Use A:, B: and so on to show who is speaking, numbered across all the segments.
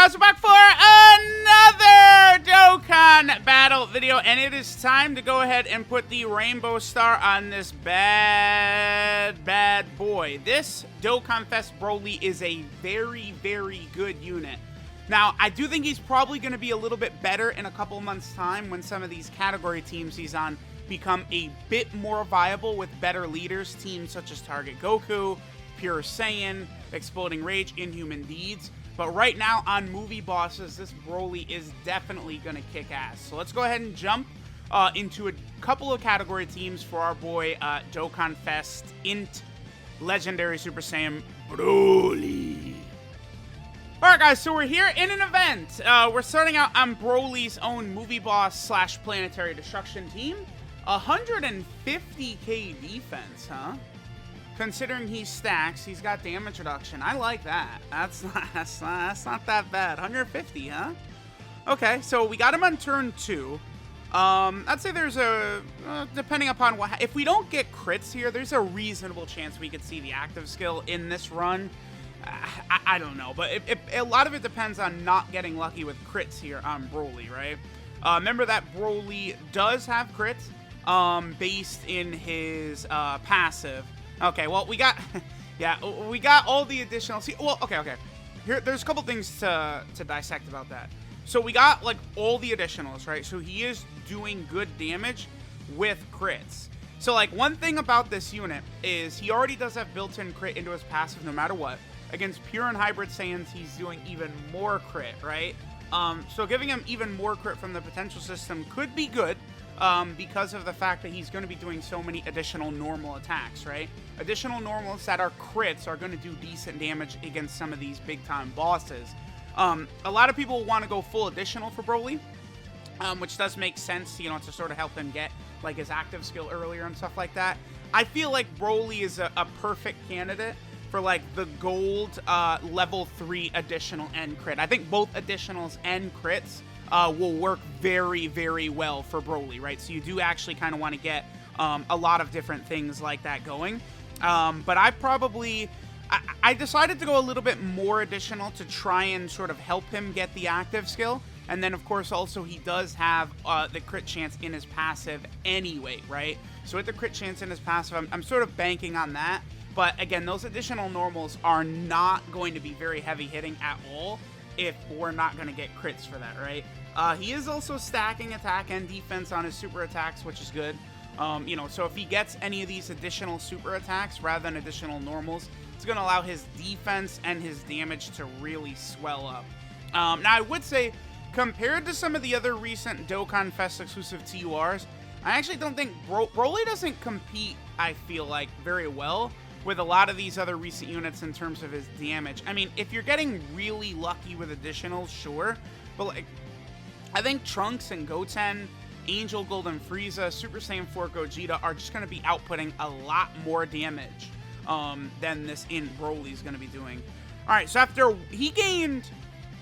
A: guys, we're back for another Dokkan battle video, and it is time to go ahead and put the rainbow star on this bad boy. This DOKKANFEST BROLY is a very, very good unit. Now, I do think he's probably going to be a little bit better in a couple months' time when some of these category teams he's on become a bit more viable with better leaders, teams such as Target Goku, Pure Saiyan, Exploding Rage, Inhuman Deeds. But right now on movie bosses, this Broly is definitely going to kick ass. So let's go ahead and jump into a couple of category teams for our boy DOKKANFEST INT Legendary Super Saiyan Broly. Alright guys, so we're here in an event. We're starting out on Broly's own movie boss slash planetary destruction team. 150k defense, huh? Considering he stacks, he's got damage reduction. I like that. That's not that bad. 150, huh? Okay, so we got him on turn 2. I'd say there's a, depending upon what, if we don't get crits here, there's a reasonable chance we could see the active skill in this run. I don't know, but a lot of it depends on not getting lucky with crits here on Broly, right? Remember that Broly does have crits based in his passive. Okay, well, we got, yeah, we got all the additional, okay. Here, there's a couple things to dissect about that. So we got, like, all the additionals, right? So he is doing good damage with crits. So, like, one thing about this unit is he already does have built-in crit into his passive no matter what. Against Pure and Hybrid Saiyans, he's doing even more crit, right? So giving him even more crit from the potential system could be good. Because of the fact that he's going to be doing so many additional normal attacks, right? Additional normals that are crits are going to do decent damage against some of these big-time bosses. A lot of people want to go full additional for Broly, which does make sense, you know, to sort of help him get, like, his active skill earlier and stuff like that. I feel like Broly is a perfect candidate for, like, the gold level 3 additional and crit. I think both additionals and crits will work very, very well for Broly, right? So you do actually kind of want to get a lot of different things like that going. But I decided to go a little bit more additional to try and sort of help him get the active skill. And then, of course, also he does have the crit chance in his passive anyway, right? So with the crit chance in his passive, I'm sort of banking on that. But again, those additional normals are not going to be very heavy hitting at all if we're not going to get crits for that, right? He is also stacking attack and defense on his super attacks, which is good. You know, so if he gets any of these additional super attacks rather than additional normals, it's going to allow his defense and his damage to really swell up. Now, I would say, compared to some of the other recent DOKKANFEST exclusive TURs, I actually don't think Broly doesn't compete, I feel like, very well with a lot of these other recent units in terms of his damage. I mean, if you're getting really lucky with additionals, sure, but, like, I think Trunks and Goten, Angel Golden Frieza, Super Saiyan 4 Gogeta are just going to be outputting a lot more damage than this INT Broly is going to be doing. Alright, so after he gained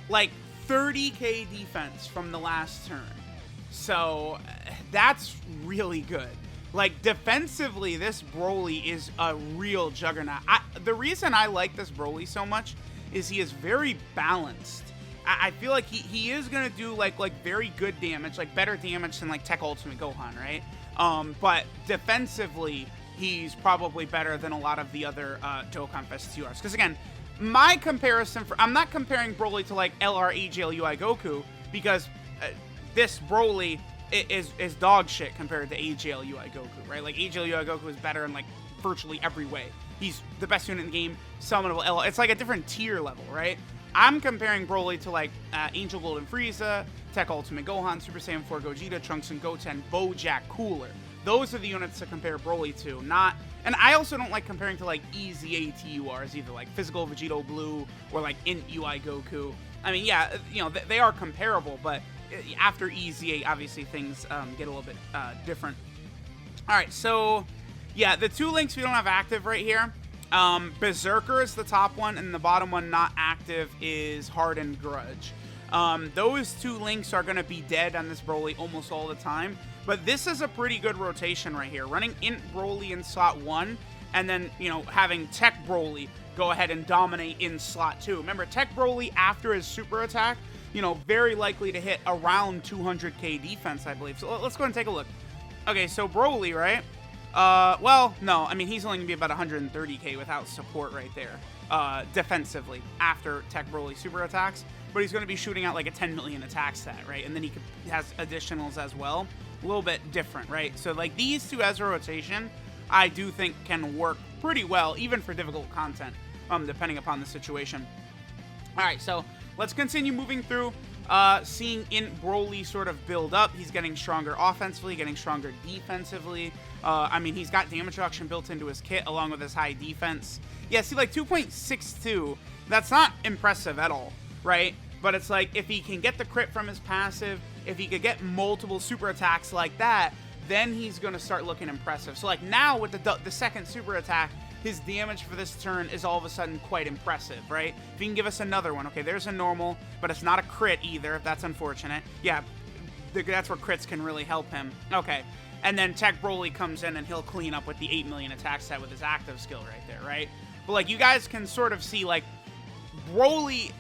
A: like 30k defense from the last turn, so that's really good. Like, defensively, this Broly is a real juggernaut. The reason I like this Broly so much is he is very balanced. I feel like he is going to do, like very good damage, like, better damage than, like, Tech Ultimate Gohan, right? But defensively, he's probably better than a lot of the other DOKKANFEST TURs. Because, again, my comparison, I'm not comparing Broly to, like, LR AGL UI Goku, because this Broly is dog shit compared to AGL UI Goku, right? Like, AGL UI Goku is better in, like, virtually every way. He's the best unit in the game, summonable LR. It's like a different tier level, right? I'm comparing Broly to, like, Angel Golden Frieza, Tech Ultimate Gohan, Super Saiyan 4 Gogeta, Trunks and Goten, Bojack Cooler. Those are the units to compare Broly to, not... And I also don't like comparing to, like, easy ATURs either, like Physical Vegito Blue or, like, INT UI Goku. I mean, yeah, you know, they are comparable, but after EZA, obviously things get a little bit different. Alright, so, yeah, the two links we don't have active right here. Berserker is the top one, and the bottom one not active is Hardened Grudge. Those two links are going to be dead on this Broly almost all the time, but this is a pretty good rotation right here. Running INT Broly in slot 1, and then, you know, having Tech Broly go ahead and dominate in slot 2. Remember, Tech Broly, after his super attack, you know, very likely to hit around 200k defense, I believe. So let's go ahead and take a look. Okay, so Broly, right? Well, no, I mean, he's only gonna be about 130k without support right there, defensively, after Tech Broly super attacks. But he's gonna be shooting out like a 10 million attack stat, right? And then he has additionals as well. A little bit different, right? So like these two as a rotation, I do think can work pretty well, even for difficult content, depending upon the situation. All right, so let's continue moving through, seeing Broly sort of build up. He's getting stronger offensively, getting stronger defensively. I mean, he's got damage reduction built into his kit along with his high defense. Yeah, see, like 2.62, that's not impressive at all, right? But it's like, if he can get the crit from his passive, if he could get multiple super attacks like that, then he's going to start looking impressive. So like now with the second super attack, his damage for this turn is all of a sudden quite impressive, right? If he can give us another one, okay, there's a normal, but it's not a crit either. That's unfortunate. Yeah, that's where crits can really help him. Okay, and then Tech Broly comes in and he'll clean up with the 8 million attack set with his active skill right there, right? But like you guys can sort of see, like Broly,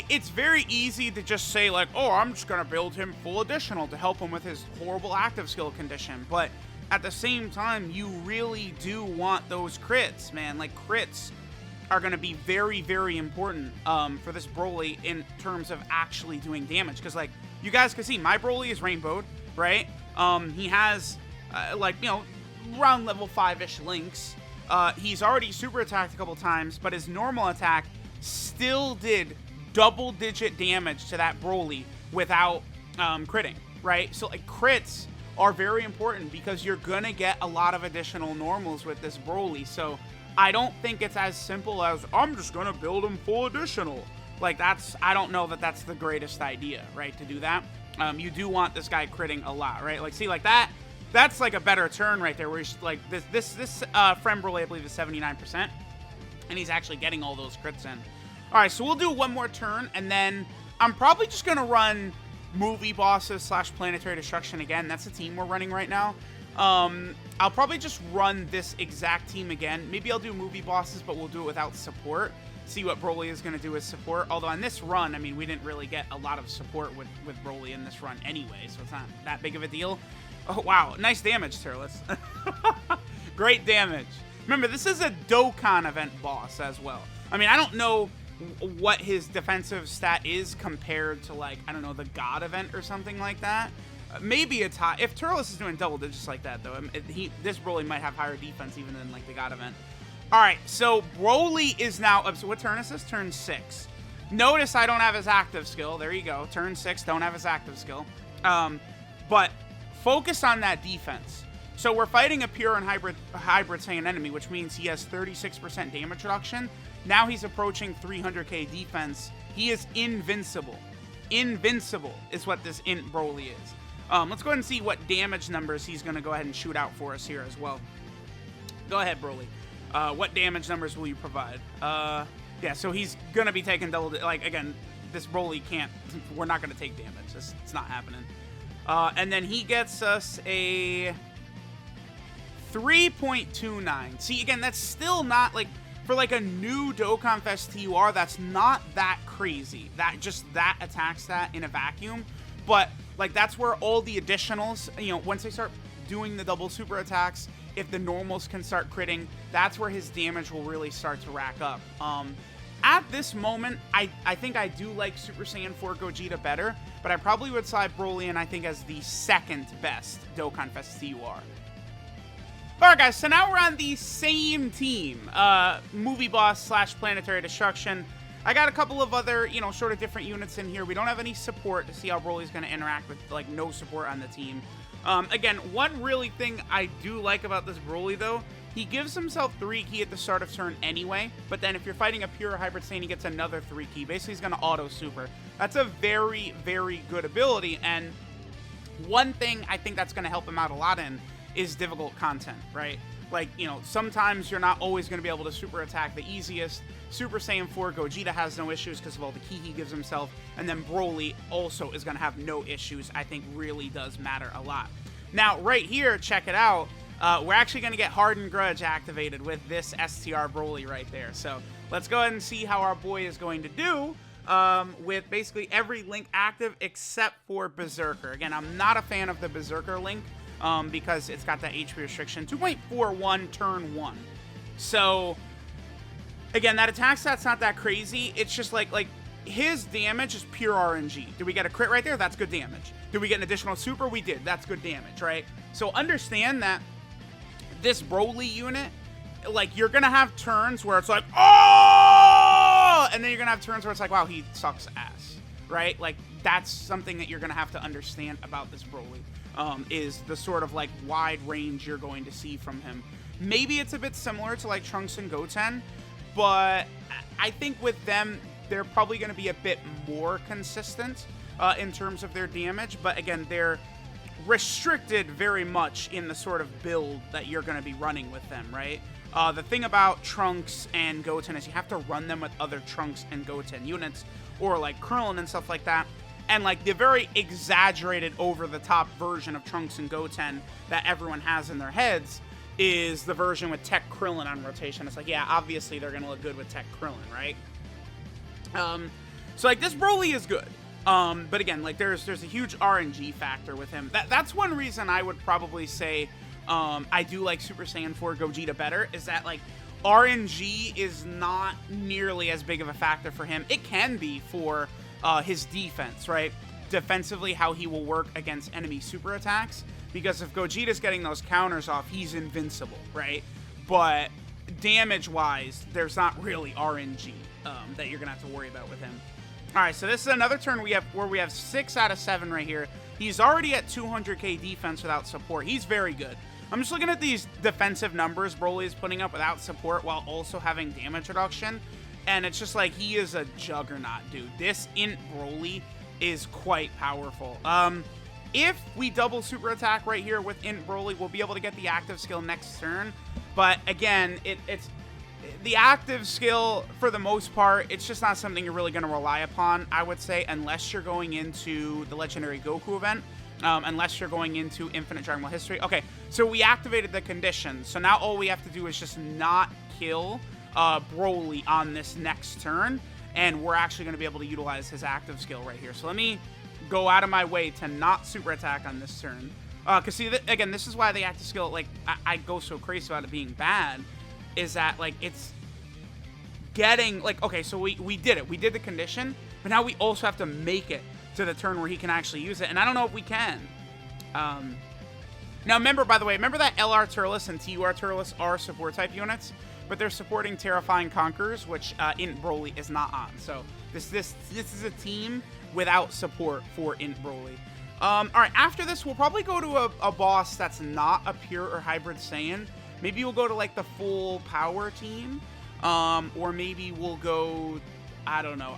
A: it's very easy to just say like, oh, I'm just gonna build him full additional to help him with his horrible active skill condition. But at the same time, you really do want those crits, man. Like crits are gonna be very, very important for this Broly in terms of actually doing damage. Because like you guys can see, my Broly is rainbowed, right? He has like, you know, around level 5-ish links. He's already super attacked a couple times, but his normal attack still did double-digit damage to that Broly without critting, right? So like crits are very important because you're gonna get a lot of additional normals with this Broly. So I don't think it's as simple as I'm just gonna build him full additional. Like I don't know that that's the greatest idea, right? To do that, you do want this guy critting a lot, right? Like see, like that's like a better turn right there, where he's like this friend Broly, I believe, is 79%, and he's actually getting all those crits in. All right, so we'll do one more turn, and then I'm probably just going to run Movie Bosses / Planetary Destruction again. That's the team we're running right now. I'll probably just run this exact team again. Maybe I'll do Movie Bosses, but we'll do it without support. See what Broly is going to do with support. Although on this run, I mean, we didn't really get a lot of support with Broly in this run anyway, so it's not that big of a deal. Oh, wow. Nice damage, Turles. Great damage. Remember, this is a Dokkan event boss as well. I mean, I don't know what his defensive stat is compared to, like, I don't know, the God event or something like that. Maybe it's high. If Turles is doing double digits like that, though, this Broly might have higher defense even than, like, the God event. All right, so Broly is now up. So what turn is this? Turn 6. Notice I don't have his active skill. There you go. Turn 6, don't have his active skill. But focus on that defense. So we're fighting a pure and hybrid Saiyan enemy, which means he has 36% damage reduction. Now he's approaching 300k defense. He is invincible. Invincible is what this Int Broly is. Let's go ahead and see what damage numbers he's going to go ahead and shoot out for us here as well. Go ahead, Broly. What damage numbers will you provide? Yeah, so he's going to be taking double... Like, again, this Broly can't... We're not going to take damage. It's not happening. And then he gets us a 3.29. See, again, that's still not, like... For, like, a new DOKKANFEST TUR, that's not that crazy. That attack stat in a vacuum. But, like, that's where all the additionals, you know, once they start doing the double super attacks, if the normals can start critting, that's where his damage will really start to rack up. At this moment, I think I do like Super Saiyan 4 Gogeta better, but I probably would side Broly in, I think, as the second best DOKKANFEST TUR. Alright guys, so now we're on the same team, Movie Boss / Planetary Destruction. I got a couple of other, you know, sort of different units in here. We don't have any support to see how Broly's going to interact with, like, no support on the team. Again, one really thing I do like about this Broly, though, he gives himself 3 ki at the start of turn anyway, but then if you're fighting a pure Hybrid Saiyan, he gets another 3 ki. Basically, he's going to auto-super. That's a very, very good ability, and one thing I think that's going to help him out a lot in is difficult content, right? Like, you know, sometimes you're not always going to be able to super attack the easiest. Super Saiyan 4 Gogeta has no issues because of all the ki he gives himself, and then Broly also is going to have no issues. I think really does matter a lot. Now, right here, check it out. We're actually going to get Hardened Grudge activated with this STR Broly right there. So let's go ahead and see how our boy is going to do with basically every link active except for Berserker. Again, I'm not a fan of the Berserker link because it's got that HP restriction, 2.41 turn 1. So, again, that attack stat's not that crazy. It's just like his damage is pure RNG. Did we get a crit right there? That's good damage. Did we get an additional super? We did. That's good damage, right? So understand that this BROLY unit, like, you're going to have turns where it's like, oh! And then you're going to have turns where it's like, wow, he sucks ass, right? Like, that's something that you're going to have to understand about this BROLY, is the sort of, like, wide range you're going to see from him. Maybe it's a bit similar to, like, Trunks and Goten, but I think with them, they're probably going to be a bit more consistent in terms of their damage. But again, they're restricted very much in the sort of build that you're going to be running with them, right? The thing about Trunks and Goten is you have to run them with other Trunks and Goten units, or like Krillin and stuff like that. And like the very exaggerated, over-the-top version of Trunks and Goten that everyone has in their heads is the version with Tech Krillin on rotation. It's like, yeah, obviously they're going to look good with Tech Krillin, right? So like this BROLY is good. But again, like there's a huge RNG factor with him. That's one reason I would probably say I do like Super Saiyan 4 Gogeta better, is that like RNG is not nearly as big of a factor for him. It can be for his defense, right? Defensively, how he will work against enemy super attacks, because if Gogeta's getting those counters off, he's invincible, right? But damage-wise, there's not really RNG that you're gonna have to worry about with him. All right, so this is another turn where we have 6 out of 7 right here. He's already at 200k defense without support. He's very good. I'm just looking at these defensive numbers BROLY is putting up without support while also having damage reduction, and it's just like he is a juggernaut, dude. This int BROLY is quite powerful. If we double super attack right here with int BROLY, we'll be able to get the active skill next turn. But again, it's the active skill, for the most part, it's just not something you're really going to rely upon, I would say, unless you're going into the Legendary Goku event, unless you're going into Infinite Dragon Ball History. Okay, so we activated the condition, so now all we have to do is just not kill BROLY on this next turn, and we're actually going to be able to utilize his active skill right here. So let me go out of my way to not super attack on this turn. Because see, again, this is why the active skill, like, I go so crazy about it being bad, is that, like, it's getting, like, okay, so we did it. We did the condition, but now we also have to make it to the turn where he can actually use it, and I don't know if we can. Now, remember, by the way, remember that LR Turles and TUR Turles are support-type units, but they're supporting Terrifying Conquerors, which int BROLY is not on. So this is a team without support for int BROLY. All right, after this, we'll probably go to a boss that's not a pure or hybrid Saiyan. Maybe we'll go to, like, the full power team, or maybe we'll go, I don't know,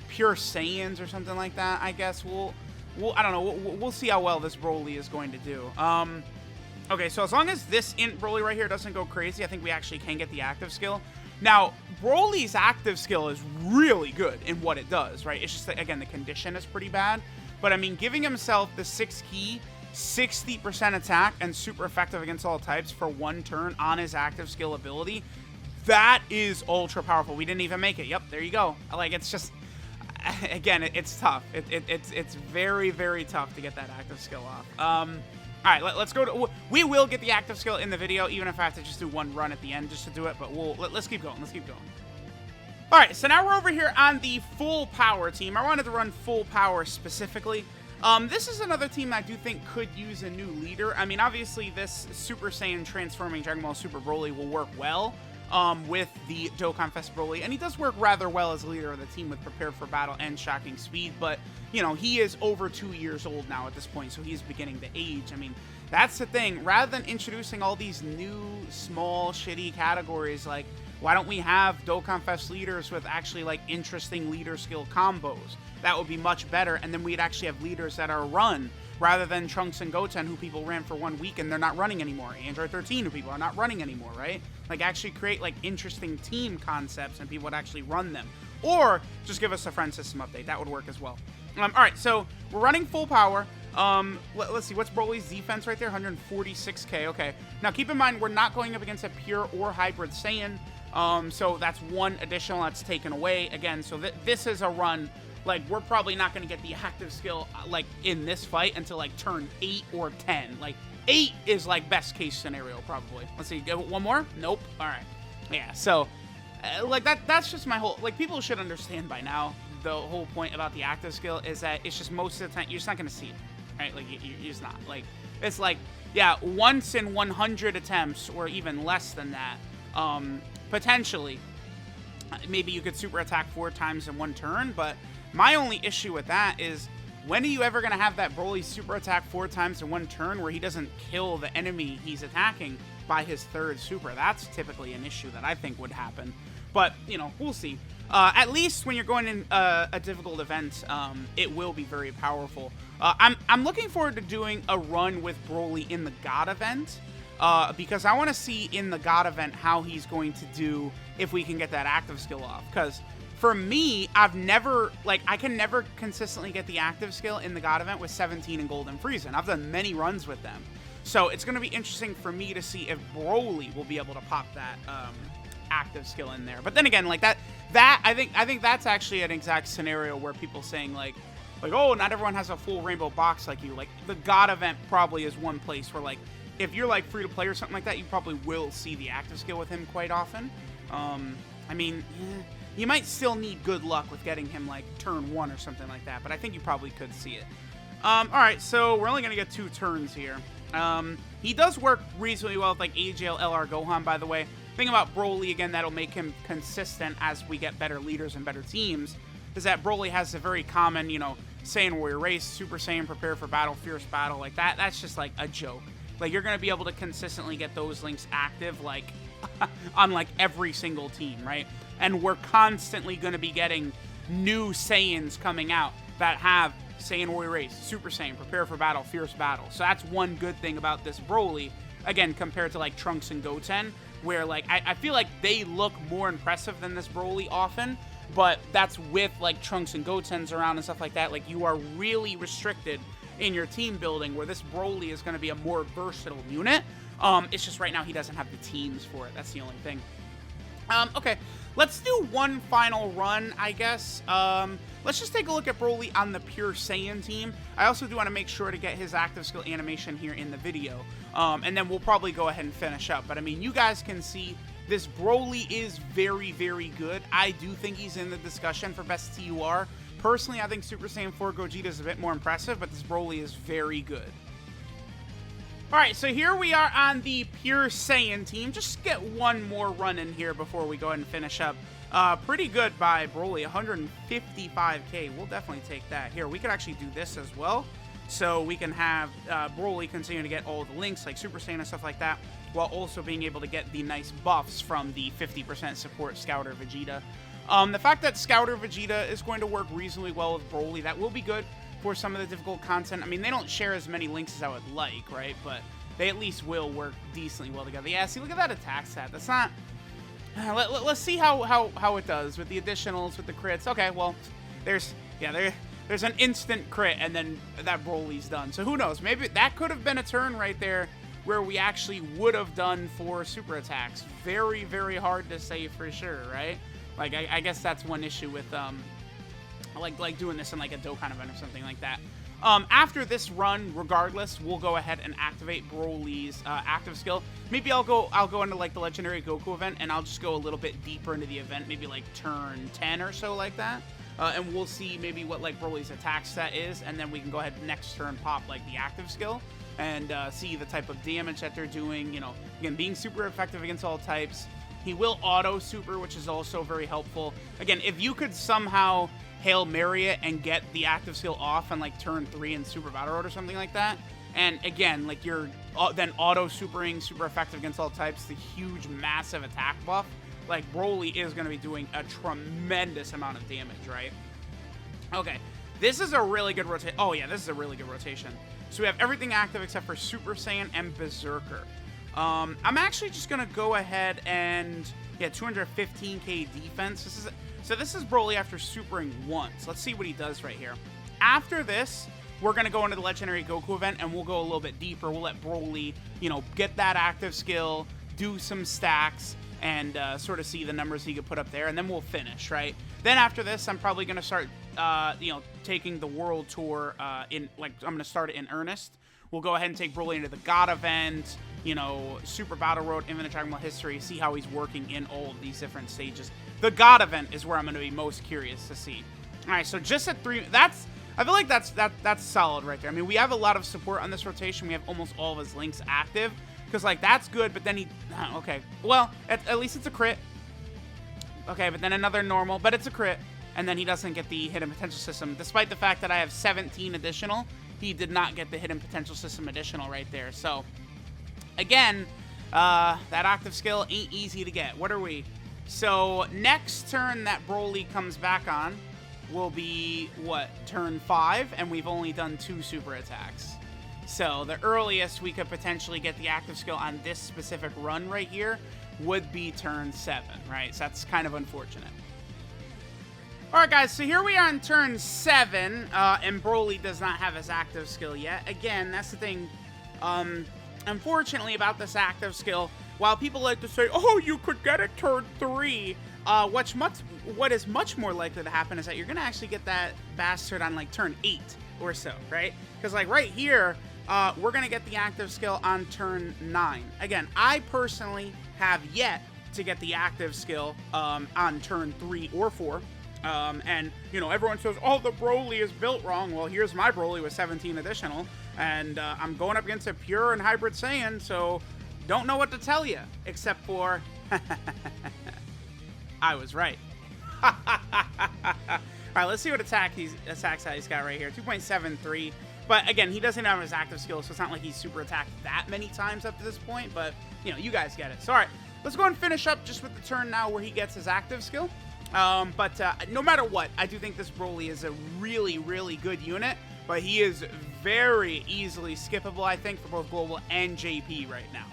A: pure Saiyans or something like that, I guess. I don't know, we'll see how well this BROLY is going to do. Okay, so as long as this int BROLY right here doesn't go crazy, I think we actually can get the active skill. Now, BROLY's active skill is really good in what it does, right? It's just that, again, the condition is pretty bad. But, I mean, giving himself the 6 key, 60% attack, and super effective against all types for 1 turn on his active skill ability, that is ultra powerful. We didn't even make it. Yep, there you go. Like, it's just, again, it's tough. It's very, very tough to get that active skill off. All right, let's go to, we will get the active skill in the video, even if I have to just do 1 run at the end just to do it, but let's keep going. Let's keep going. All right, so now we're over here on the full power team. I wanted to run full power specifically. This is another team that I do think could use a new leader. I mean, obviously, this Super Saiyan transforming Dragon Ball Super BROLY will work well with the DOKKANFEST BROLY, and he does work rather well as leader of the team with Prepared for Battle and Shocking Speed, but, you know, he is over 2 years old now at this point, so he's beginning to age. I mean, that's the thing. Rather than introducing all these new, small, shitty categories, like, why don't we have DOKKANFEST leaders with actually, like, interesting leader skill combos? That would be much better, and then we'd actually have leaders that are run, rather than Trunks and Goten, who people ran for 1 week and they're not running anymore. Android 13, who people are not running anymore, right? Like, actually create, like, interesting team concepts and people would actually run them. Or just give us a friend system update. That would work as well. All right, so we're running full power. Let's see, what's BROLY's defense right there? 146k, okay. Now, keep in mind, we're not going up against a pure or hybrid Saiyan. So that's one additional that's taken away. Again, so this is a run, like, we're probably not going to get the active skill, like, in this fight until, like, turn 8 or 10. Like, 8 is, like, best case scenario, probably. Let's see, one more? Nope. All right. Yeah, so, like, that's just my whole, like, people should understand by now, the whole point about the active skill is that it's just most of the time, you're just not going to see it, right? Like, you're just not. Like, it's like, yeah, once in 100 attempts, or even less than that, potentially, maybe you could super attack 4 times in one turn, but my only issue with that is, when are you ever going to have that Broly super attack 4 times in one turn where he doesn't kill the enemy he's attacking by his 3rd super? That's typically an issue that I think would happen. But, you know, we'll see. At least when you're going in a difficult event, it will be very powerful. I'm looking forward to doing a run with Broly in the God event, because I want to see in the God event how he's going to do if we can get that active skill off. Because for me, I've never, like, I can never consistently get the active skill in the God event with 17 and Gold and Frieza. I've done many runs with them. So it's going to be interesting for me to see if Broly will be able to pop that active skill in there. But then again, like, I think that's actually an exact scenario where people saying, like, oh, not everyone has a full rainbow box like you. Like, the God event probably is one place where, like, if you're, like, free to play or something like that, you probably will see the active skill with him quite often. I mean, you might still need good luck with getting him, like, turn 1 or something like that, but I think you probably could see it. Alright, so we're only going to get 2 turns here. He does work reasonably well with, like, AJL, LR, Gohan, by the way. Thing about Broly, again, that'll make him consistent as we get better leaders and better teams, is that Broly has a very common, you know, Saiyan Warrior Race, Super Saiyan, Prepare for Battle, Fierce Battle, like that. That's just, like, a joke. Like, you're going to be able to consistently get those links active, like, on, like, every single team, right? And we're constantly going to be getting new Saiyans coming out that have Saiyan Warrior Race, Super Saiyan, Prepare for Battle, Fierce Battle. So that's one good thing about this Broly, again, compared to, like, Trunks and Goten, where, like, I feel like they look more impressive than this Broly often, but that's with, like, Trunks and Goten's around and stuff like that. Like, you are really restricted in your team building, where this Broly is going to be a more versatile unit. It's just right now he doesn't have the teams for it. That's the only thing. Okay, let's do one final run, I guess. Let's just take a look at Broly on the Pure Saiyan team. I also do want to make sure to get his active skill animation here in the video. And then we'll probably go ahead and finish up. But, I mean, you guys can see this Broly is very, very good. I do think he's in the discussion for best TUR. Personally, I think Super Saiyan 4 Gogeta is a bit more impressive, but this Broly is very good. Alright, so here we are on the Pure Saiyan team. Just get one more run in here before we go ahead and finish up. Pretty good by Broly, 155k. We'll definitely take that. Here, we could actually do this as well. So we can have Broly continue to get all the links, like Super Saiyan and stuff like that, while also being able to get the nice buffs from the 50% support Scouter Vegeta. The fact that Scouter Vegeta is going to work reasonably well with Broly, that will be good for some of the difficult content. I mean, they don't share as many links as I would like, right? But they at least will work decently well together. Yeah, see, look at that attack stat. That's not... let's see how it does with the additionals, with the crits. Okay, well, there's an instant crit, and then that Broly's done. So who knows? Maybe that could have been a turn right there where we actually would have done 4 super attacks. Very, very hard to say for sure, right? Like, I guess that's one issue with, like doing this in, like, a Dokkan event or something like that. After this run, regardless, we'll go ahead and activate Broly's active skill. Maybe I'll go into, like, the Legendary Goku event, and I'll just go a little bit deeper into the event, maybe, like, turn 10 or so, like that. And we'll see maybe what, like, Broly's attack stat is, and then we can go ahead next turn pop, like, the active skill, and see the type of damage that they're doing, you know, again, being super effective against all types. He will auto super, which is also very helpful. Again, if you could somehow Hail Mary it and get the active skill off on, like, turn 3 in Super Battle Road or something like that, and again, like, you're then auto supering, super effective against all types, the huge, massive attack buff, like, Broly is going to be doing a tremendous amount of damage, right? Okay, this is a really good rotation. Oh, yeah, this is a really good rotation. So we have everything active except for Super Saiyan and Berserker. I'm actually just going to go ahead and, yeah, 215k defense. This is Broly after supering once. Let's see what he does right here. After this, we're going to go into the Legendary Goku event, and we'll go a little bit deeper. We'll let Broly, you know, get that active skill, do some stacks, and sort of see the numbers he could put up there, and then we'll finish, right? Then after this, I'm probably going to start, taking the World Tour I'm going to start it in earnest. We'll go ahead and take BROLY into the God event, Super Battle Road, Infinite Dragon Ball History, see how he's working in all of these different stages. The God event is where I'm going to be most curious to see. All right, so just at 3, I feel like that's solid right there. I mean, we have a lot of support on this rotation. We have almost all of his links active, because, like, that's good, but then he, okay. Well, at least it's a crit. Okay, but then another normal, but it's a crit, and then he doesn't get the hidden potential system. Despite the fact that I have 17 additional, he did not get the hidden potential system additional right there. So, again, that active skill ain't easy to get. What are we? So, next turn that BROLY comes back on will be, what, turn 5, and we've only done 2 super attacks. So, the earliest we could potentially get the active skill on this specific run right here would be turn 7, right? So, that's kind of unfortunate. Alright guys, so here we are on turn 7, and BROLY does not have his active skill yet. Again, that's the thing, unfortunately about this active skill, while people like to say, oh, you could get it turn 3, what is much more likely to happen is that you're going to actually get that bastard on, like, turn 8 or so, right? Because, like, right here, we're going to get the active skill on turn 9. Again, I personally have yet to get the active skill on turn 3 or 4. And, everyone says, oh, the BROLY is built wrong. Well, here's my BROLY with 17 additional, and I'm going up against a pure and hybrid Saiyan, so don't know what to tell you, except for I was right. All right, let's see what attacks he's got right here. 2.73. But again, he doesn't have his active skill, so it's not like he's super attacked that many times up to this point. But, you guys get it. So, all right, let's go and finish up just with the turn now where he gets his active skill. But no matter what, I do think this BROLY is a really, really good unit. But he is very easily skippable, I think, for both Global and JP right now.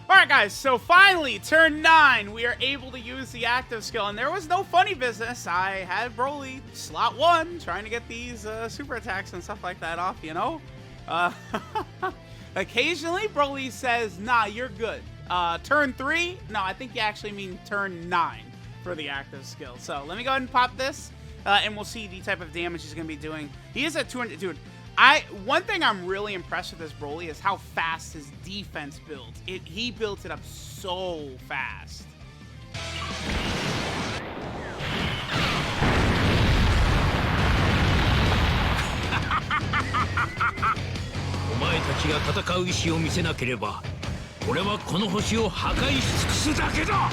A: Alright guys, so finally, turn 9, we are able to use the active skill, and there was no funny business. I had BROLY slot 1 trying to get these super attacks and stuff like that off, Occasionally, BROLY says, nah, you're good. Turn 3, no, I think you actually mean turn 9 for the active skill. So let me go ahead and pop this, and we'll see the type of damage he's going to be doing. He is at 200, dude. One thing I'm really impressed with this BROLY is how fast his defense builds. He built it up so fast.
B: お前たちが戦う意志を見せなければ、俺はこの星を破壊し尽くすだけだ。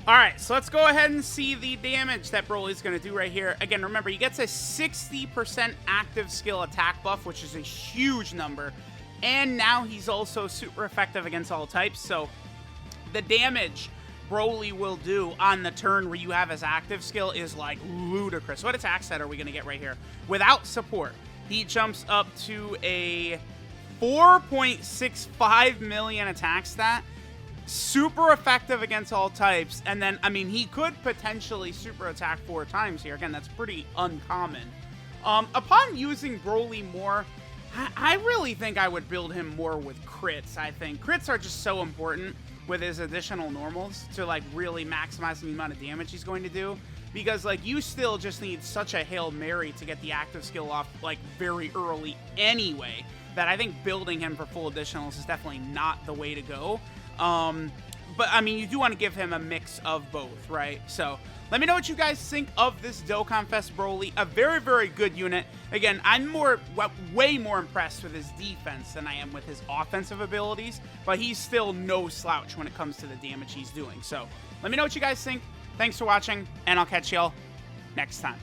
A: Alright, so let's go ahead and see the damage that BROLY's going to do right here. Again, remember, he gets a 60% active skill attack buff, which is a huge number. And now he's also super effective against all types. So the damage BROLY will do on the turn where you have his active skill is, like, ludicrous. What attack set are we going to get right here? Without support, he jumps up to a 4.65 million attack stat. Super effective against all types, and then, I mean, he could potentially super attack 4 times here. Again, that's pretty uncommon. Upon using BROLY more, I really think I would build him more with crits, I think. Crits are just so important with his additional normals to, like, really maximize the amount of damage he's going to do. Because, like, you still just need such a Hail Mary to get the active skill off, like, very early anyway, that I think building him for full additionals is definitely not the way to go. But, I mean, you do want to give him a mix of both, right? So, let me know what you guys think of this DOKKANFEST BROLY. A very, very good unit. Again, I'm way more impressed with his defense than I am with his offensive abilities, but he's still no slouch when it comes to the damage he's doing. So, let me know what you guys think. Thanks for watching, and I'll catch y'all next time.